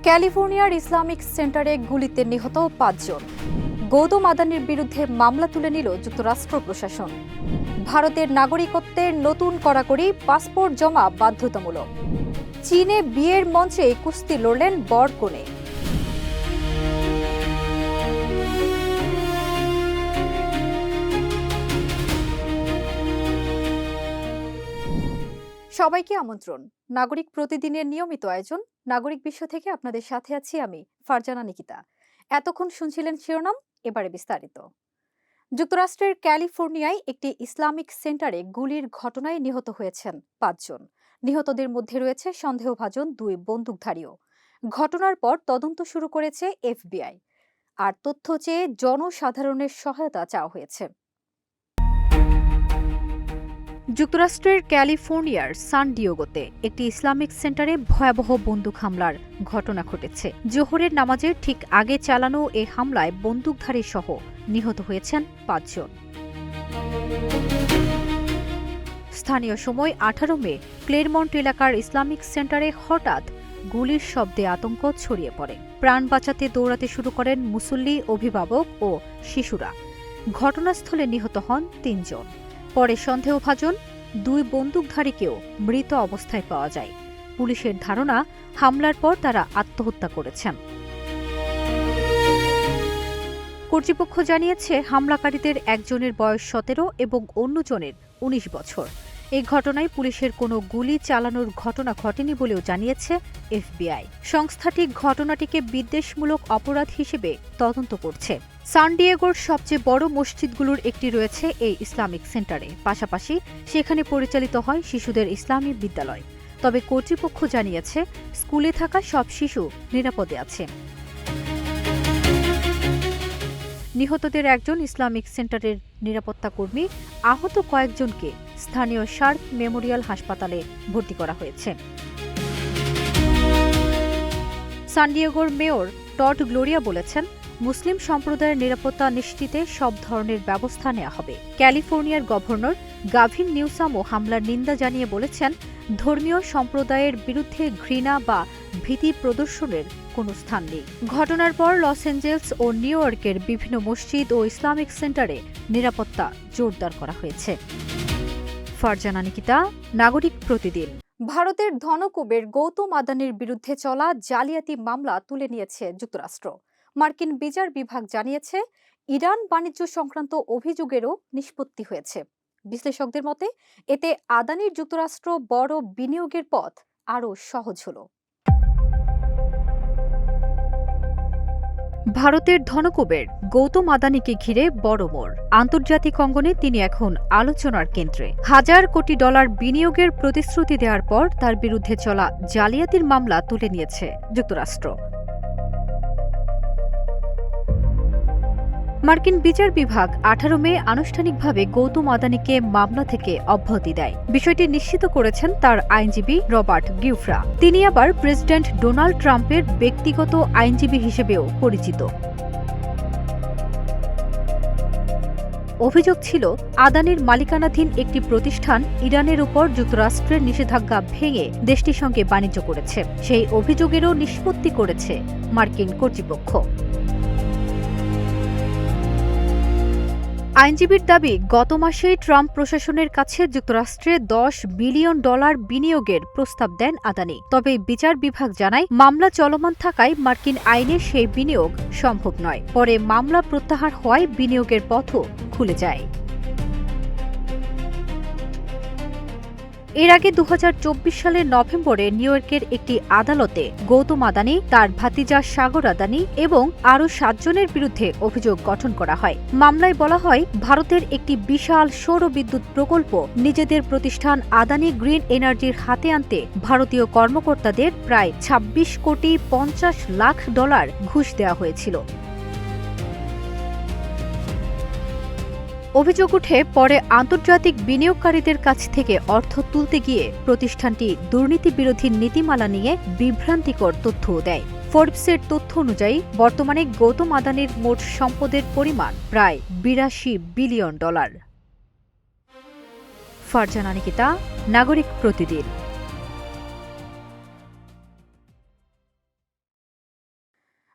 ক্যালিফোর্নিয়ার ইসলামিক সেন্টারে গুলিতে নিহত ৫ জন। গৌতম আদানির বিরুদ্ধে মামলা তুলে নিল যুক্তরাষ্ট্র প্রশাসন। ভারতের নাগরিকত্বের নতুন কড়াকড়ি, পাসপোর্ট জমা বাধ্যতামূলক। চীনে বিয়ের মঞ্চে কুস্তি লড়লেন বর কনে। সবাইকে আমন্ত্রণ। নাগরিক প্রতিদিনের নিয়মিত আয়োজন নাগরিক বিশ্ব থেকে আপনাদের সাথে আছি আমি ফারজানা নিকিতা। এতক্ষণ শুনছিলেন শিরোনাম, এবারে বিস্তারিত। যুক্তরাষ্ট্রের ক্যালিফোর্নিয়ায় একটি ইসলামিক সেন্টারে গুলির ঘটনায় নিহত হয়েছেন ৫ জন। নিহতদের মধ্যে রয়েছে সন্দেহভাজন ২ বন্দুকধারীও। ঘটনার পর তদন্ত শুরু করেছে FBI, আর তথ্য চেয়ে জনসাধারণের সহায়তা চাওয়া হয়েছে। যুক্তরাষ্ট্রের ক্যালিফোর্নিয়ার সান ডিয়েগোতে একটি ইসলামিক সেন্টারে ভয়াবহ বন্দুক হামলার ঘটনা ঘটেছে। জোহরের নামাজের ঠিক আগে চালানো এ হামলায় বন্দুকধারী সহ নিহত হয়েছেন ৫ জন। স্থানীয় সময় ১৮ মে ক্লেরমন্ট এলাকার ইসলামিক সেন্টারে হঠাৎ গুলির শব্দে আতঙ্ক ছড়িয়ে পড়ে। প্রাণ বাঁচাতে দৌড়াতে শুরু করেন মুসল্লি, অভিভাবক ও শিশুরা। ঘটনাস্থলে নিহত হন ৩ জন। পরে সন্দেহভাজন ২ বন্দুকধারীকেও মৃত অবস্থায় পাওয়া যায়। পুলিশের ধারণা, হামলার পর তারা আত্মহত্যা করেছেন। কর্তৃপক্ষ জানিয়েছে, হামলাকারীদের একজনের বয়স ১৭ এবং অন্যজনের ১৯ বছর। এই ঘটনায় পুলিশের কোনো গুলি চালানোর ঘটনা ঘটেনি বলেও জানিয়েছে FBI। সংস্থাটি ঘটনাটিকে বিদ্বেষমূলক অপরাধ হিসেবে তদন্ত করছে। সান ডিয়েগোর সবচেয়ে বড় মসজিদগুলোর একটি রয়েছে এই ইসলামিক সেন্টারে। পাশাপাশি সেখানে পরিচালিত হয় শিশুদের ইসলামী বিদ্যালয়। তবে কর্তৃপক্ষ জানিয়েছে, স্কুলে থাকা সব শিশু নিরাপদে আছে। নিহতদের একজন ইসলামিক সেন্টারের নিরাপত্তা কর্মী। আহত কয়েকজনকে স্থানীয় শার্প মেমোরিয়াল হাসপাতালে ভর্তি করা হয়েছে। সান ডিয়েগোর মেয়র টড গ্লোরিয়া বলেছেন, মুসলিম সম্প্রদায়ের নিরাপত্তা নিশ্চিতে সব ধরনের ব্যবস্থা নেওয়া হবে। ক্যালিফোর্নিয়ার গভর্নর গাভিন নিউসামও হামলার নিন্দা জানিয়ে বলেছেন, ধর্মীয় সম্প্রদায়ের বিরুদ্ধে ঘৃণা বা ভীতি প্রদর্শনের কোনো স্থান নেই। ঘটনার পর লস অ্যাঞ্জেলস ও নিউ ইয়র্কের বিভিন্ন মসজিদ ও ইসলামিক সেন্টারে নিরাপত্তা জোরদার করা হয়েছে। ফারজানা নিকিতা, নাগরিক প্রতিদিন। ভারতের ধনকুবের গৌতম আদানির বিরুদ্ধে চলা জালিয়াতি মামলা তুলে নিয়েছে যুক্তরাষ্ট্র। মার্কিন বিচার বিভাগ জানিয়েছে, ইরান বাণিজ্য সংক্রান্ত অভিযোগেরও নিষ্পত্তি হয়েছে। বিশ্লেষকদের মতে, এতে আদানির যুক্তরাষ্ট্র বড় বিনিয়োগের পথ আরও সহজ হল। ভারতের ধনকুবের গৌতম আদানিকে ঘিরে বড় মোড়। আন্তর্জাতিক অঙ্গনে তিনি এখন আলোচনার কেন্দ্রে। হাজার কোটি ডলার বিনিয়োগের প্রতিশ্রুতি দেওয়ার পর তার বিরুদ্ধে চলা জালিয়াতির মামলা তুলে নিয়েছে যুক্তরাষ্ট্র। মার্কিন বিচার বিভাগ ১৮ মে আনুষ্ঠানিকভাবে গৌতম আদানিকে মামলা থেকে অব্যাহতি দেয়। বিষয়টি নিশ্চিত করেছেন তার আইনজীবী রবার্ট গিউফ্রা। তিনি আবার প্রেসিডেন্ট ডোনাল্ড ট্রাম্পের ব্যক্তিগত আইনজীবী হিসেবেও পরিচিত। অভিযোগ ছিল, আদানির মালিকানাধীন একটি প্রতিষ্ঠান ইরানের উপর যুক্তরাষ্ট্রের নিষেধাজ্ঞা ভেঙে দেশটির সঙ্গে বাণিজ্য করেছে। সেই অভিযোগেরও নিষ্পত্তি করেছে মার্কিন কর্তৃপক্ষ। আইনজীবীর দাবি, গত মাসেই ট্রাম্প প্রশাসনের কাছে যুক্তরাষ্ট্রে $10 বিলিয়ন বিনিয়োগের প্রস্তাব দেন আদানি। তবে বিচার বিভাগ জানায়, মামলা চলমান থাকায় মার্কিন আইনে সেই বিনিয়োগ সম্ভব নয়। পরে মামলা প্রত্যাহার হওয়ায় বিনিয়োগের পথও খুলে যায়। এর আগে ২০২৪ সালের নভেম্বরে নিউ ইয়র্কের একটি আদালতে গৌতম আদানি, তার ভাতিজা সাগর আদানি এবং আরও ৭ জনের বিরুদ্ধে অভিযোগ গঠন করা হয়। মামলায় বলা হয়, ভারতের একটি বিশাল সৌর বিদ্যুৎ প্রকল্প নিজেদের প্রতিষ্ঠান আদানি গ্রিন এনার্জির হাতে আনতে ভারতীয় কর্মকর্তাদের প্রায় $২৬ কোটি ৫০ লাখ ঘুষ দেওয়া হয়েছিল। অভিযোগ উঠে পরে আন্তর্জাতিক বিনিয়োগকারীদের কাছ থেকে অর্থ তুলতে গিয়ে প্রতিষ্ঠানটি দুর্নীতি বিরোধী নীতিমালা নিয়ে বিভ্রান্তিকর তথ্যও দেয়। ফোর্বসের তথ্য অনুযায়ী বর্তমানে গৌতম আদানির মোট সম্পদের পরিমাণ প্রায় $৮২ বিলিয়ন। ফারজানা নিকিতা, নাগরিক প্রতিদিন।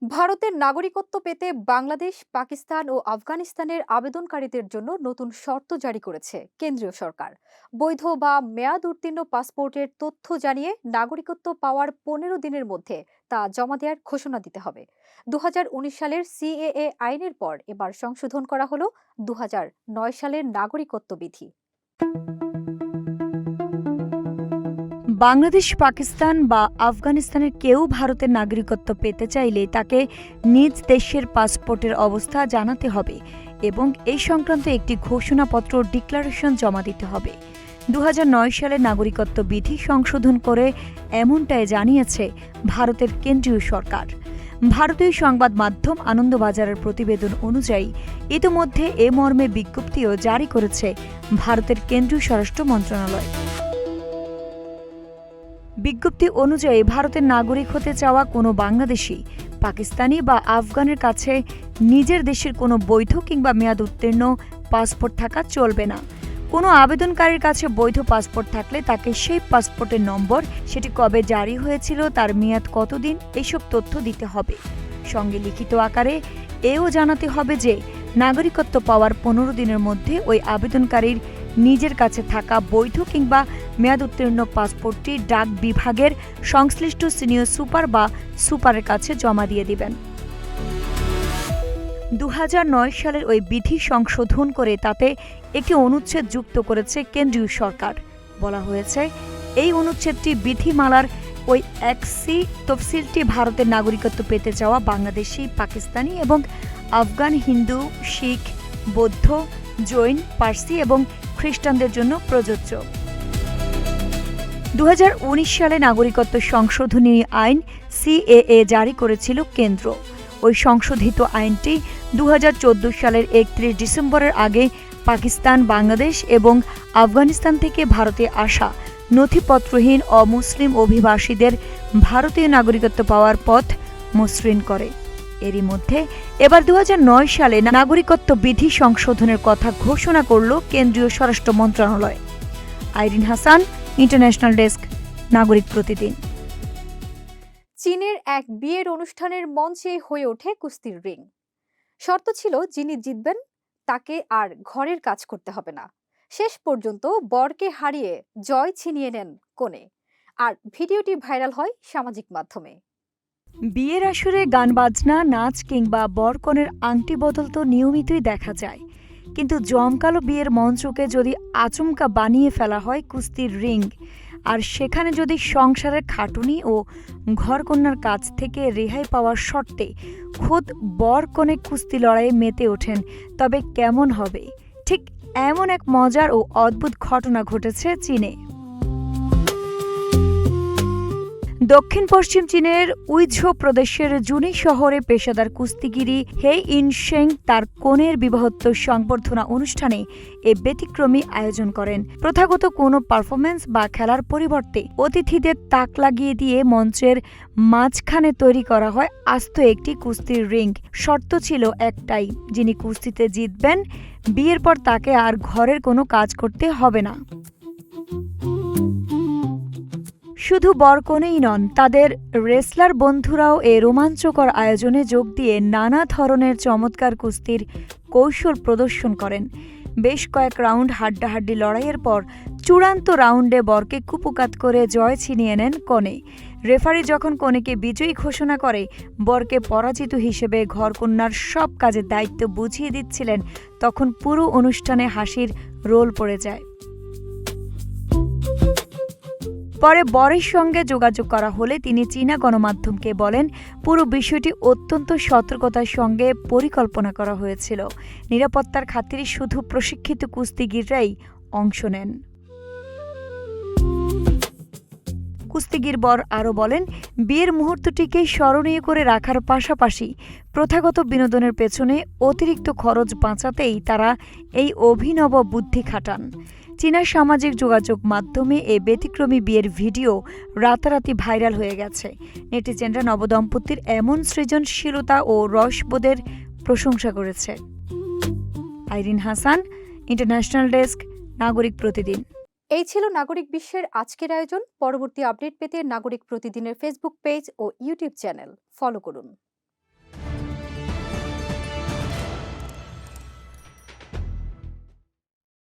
ভারতের নাগরিকত্ব পেতে বাংলাদেশ, পাকিস্তান ও আফগানিস্তানের আবেদনকারীদের জন্য নতুন শর্ত জারি করেছে কেন্দ্রীয় সরকার। বৈধ বা মেয়াদ উত্তীর্ণ পাসপোর্টের তথ্য জানিয়ে নাগরিকত্ব পাওয়ার 15 দিনের মধ্যে তা জমা দেওয়ার ঘোষণা দিতে হবে। 2019 সালের সিএএ আইনের পর এবার সংশোধন করা হলো 2009 সালের নাগরিকত্ব বিধি। বাংলাদেশ, পাকিস্তান বা আফগানিস্তানের কেউ ভারতের নাগরিকত্ব পেতে চাইলে তাকে নিজ দেশের পাসপোর্টের অবস্থা জানাতে হবে এবং এই সংক্রান্ত একটি ঘোষণাপত্র ডিক্লারেশন জমা দিতে হবে। 2009 সালের নাগরিকত্ব বিধি সংশোধন করে এমনটাই জানিয়েছে ভারতের কেন্দ্রীয় সরকার। ভারতীয় সংবাদ মাধ্যম আনন্দবাজারের প্রতিবেদন অনুযায়ী ইতিমধ্যে এ মর্মে বিজ্ঞপ্তিও জারি করেছে ভারতের কেন্দ্রীয় স্বরাষ্ট্র মন্ত্রণালয়। বিজ্ঞপ্তি অনুযায়ী ভারতের নাগরিক হতে চাওয়া কোনো বাংলাদেশি, পাকিস্তানি বা আফগানের কাছে নিজের দেশের কোনো বৈধ কিংবা মেয়াদ উত্তীর্ণ পাসপোর্ট থাকা চলবে না। কোনো আবেদনকারীর কাছে বৈধ পাসপোর্ট থাকলে তাকে সেই পাসপোর্টের নম্বর, সেটি কবে জারি হয়েছিল, তার মেয়াদ কতদিন, এইসব তথ্য দিতে হবে। সঙ্গে লিখিত আকারে এও জানাতে হবে যে নাগরিকত্ব পাওয়ার 15 দিনের মধ্যে ওই আবেদনকারীর নিজের কাছে থাকা বৈধ কিংবা মেয়াদ উত্তীর্ণ পাসপোর্টটি ডাক বিভাগের সংশ্লিষ্ট সিনিয়র সুপার বা সুপারের কাছে জমা দিয়ে দিবেন। 2009 সালের ওই বিধি সংশোধন করে তাতে একটি অনুচ্ছেদ যুক্ত করেছে কেন্দ্রীয় সরকার। বলা হয়েছে, এই অনুচ্ছেদটি বিধিমালার ওই একসি তফসিলটি ভারতের নাগরিকত্ব পেতে যাওয়া বাংলাদেশি, পাকিস্তানি এবং আফগান হিন্দু, শিখ, বৌদ্ধ, জৈন, পার্সি এবং খ্রিস্টানদের জন্য প্রযোজ্য। 2019 সালে নাগরিকত্ব সংশোধনী আইন সিএএ জারি করেছিল কেন্দ্র। ওই সংশোধিত আইনটি 2014 সালের 31 ডিসেম্বরের আগে পাকিস্তান, বাংলাদেশ এবং আফগানিস্তান থেকে ভারতে আসা নথিপত্রহীন অমুসলিম অভিবাসীদের ভারতীয় নাগরিকত্ব পাওয়ার পথ মসৃণ করে। এরই মধ্যে এবার 2009 সালে নাগরিকত্ব বিধি সংশোধনের কথা ঘোষণা করল কেন্দ্রীয় স্বরাষ্ট্র মন্ত্রণালয়। আইরিন হাসান, ইন্টারন্যাশনাল ডেস্ক, নাগরিক প্রতিদিন। চীনের এক বিয়ের অনুষ্ঠানের মঞ্চে হয়ে ওঠে কুস্তির রিং। শর্ত ছিল, যিনি জিতবেন তাকে আর ঘরের কাজ করতে হবে না। শেষ পর্যন্ত বরকে হারিয়ে জয় ছিনিয়ে নেন কনে। আর ভিডিওটি ভাইরাল হয় সামাজিক মাধ্যমে। বিয়ের আসরে গান বাজনা, নাচ কিংবা বরকনের আংটি বদল তো নিয়মিতই দেখা যায়, কিন্তু জমকালো বিয়ের মঞ্চকে যদি আচমকা বানিয়ে ফেলা হয় কুস্তির রিং, আর সেখানে যদি সংসারের খাটুনি ও ঘরকন্যার কাছ থেকে রেহাই পাওয়ার শর্তে খোদ বর কনে কুস্তি লড়াইয়ে মেতে ওঠেন, তবে কেমন হবে? ঠিক এমন এক মজার ও অদ্ভুত ঘটনা ঘটেছে চীনে। দক্ষিণ পশ্চিম চীনের উইঝো প্রদেশের জুনি শহরে পেশাদার কুস্তিগিরি হে ইনশেং তার কনের বিবাহোত্তর সংবর্ধনা অনুষ্ঠানে এ ব্যতিক্রমী আয়োজন করেন। প্রথাগত কোনো পারফরমেন্স বা খেলার পরিবর্তে অতিথিদের তাক লাগিয়ে দিয়ে মঞ্চের মাঝখানে তৈরি করা হয় আস্ত একটি কুস্তির রিং। শর্ত ছিল একটাই, যিনি কুস্তিতে জিতবেন বিয়ের পর তাকে আর ঘরের কোনো কাজ করতে হবে না। শুধু বরকনেই নন, তাদের রেসলার বন্ধুরাও এ রোমাঞ্চকর আয়োজনে যোগ দিয়ে নানা ধরনের চমৎকার কুস্তির কৌশল প্রদর্শন করেন। বেশ কয়েক রাউন্ড হাড্ডাহাড্ডি লড়াইয়ের পর চূড়ান্ত রাউন্ডে বরকে কুপকাত করে জয় ছিনিয়ে নেন কনে। রেফারি যখন কনেকে বিজয়ী ঘোষণা করে, বরকে পরাজিত হিসেবে ঘরকন্যার সব কাজের দায়িত্ব বুঝিয়ে দিচ্ছিলেন, তখন পুরো অনুষ্ঠানে হাসির রোল পড়ে যায়। পরে বরের সঙ্গে যোগাযোগ করা হলে তিনি চীনা গণমাধ্যমকে বলেন, পুরো বিষয়টি অত্যন্ত সতর্কতার সঙ্গে পরিকল্পনা করা হয়েছিল। নিরাপত্তার খাতিরে শুধু প্রশিক্ষিত কুস্তিগিররাই অংশ নেন। কুস্তিগির বর আরও বলেন, বিয়ের মুহূর্তটিকে স্মরণীয় করে রাখার পাশাপাশি প্রথাগত বিনোদনের পেছনে অতিরিক্ত খরচ বাঁচাতেই তারা এই অভিনব বুদ্ধি খাটান। চীনা সামাজিক যোগাযোগ মাধ্যমে এ ব্যতিক্রমী বিয়ের ভিডিও রাতারাতি ভাইরাল হয়ে গেছে। নেটিজেনরা নবদম্পতির এমন সৃজনশীলতা ও রসবোধের প্রশংসা করেছে। আইরিন হাসান, ইন্টারন্যাশনাল ডেস্ক, নাগরিক প্রতিদিন। এই ছিল নাগরিক বিশ্বের আজকের আয়োজন। পরবর্তী আপডেট পেতে নাগরিক প্রতিদিনের ফেসবুক পেজ ও ইউটিউব চ্যানেল ফলো করুন।